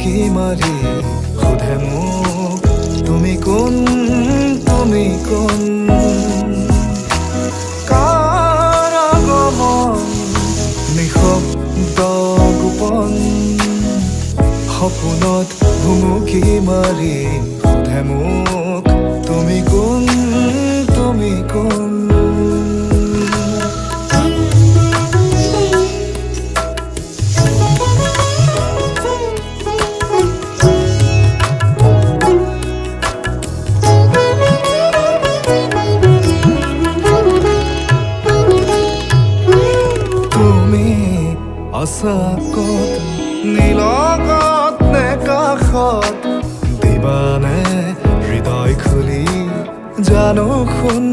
ভুমুকি মাৰি সোধে মোক তুমি কোন কাৰ আগমন নিশব্দ গোপন সপোনত ভুমুকি মাৰি সোধে মোক তুমি কোন আশাকত নীলগত নে কাষত দিবানে হৃদয় খুলি জানো শুন